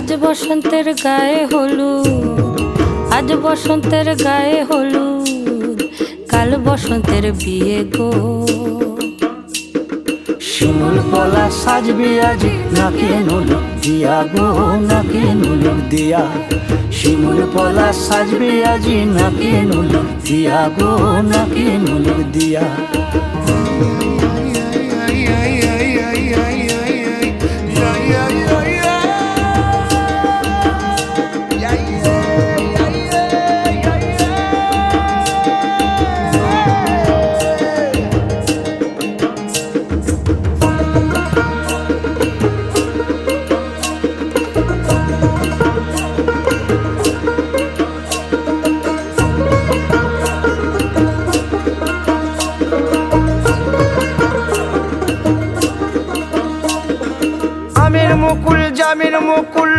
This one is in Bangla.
আজ বসন্তের গায়ে হলুদ, আজ বসন্তের গায়ে হলুদ, কাল বসন্তের বিয়ে গো। শিমুল পলা সাজবে আজি নাকে নুলুক দিয়া গো, নাকে নুলুক দিয়া। শিমুল পলা সাজবে আজি নাকে নুলুক দিয়া গো, নাকে নুলুক দিয়া। আমের মুকুল জামের মুকুল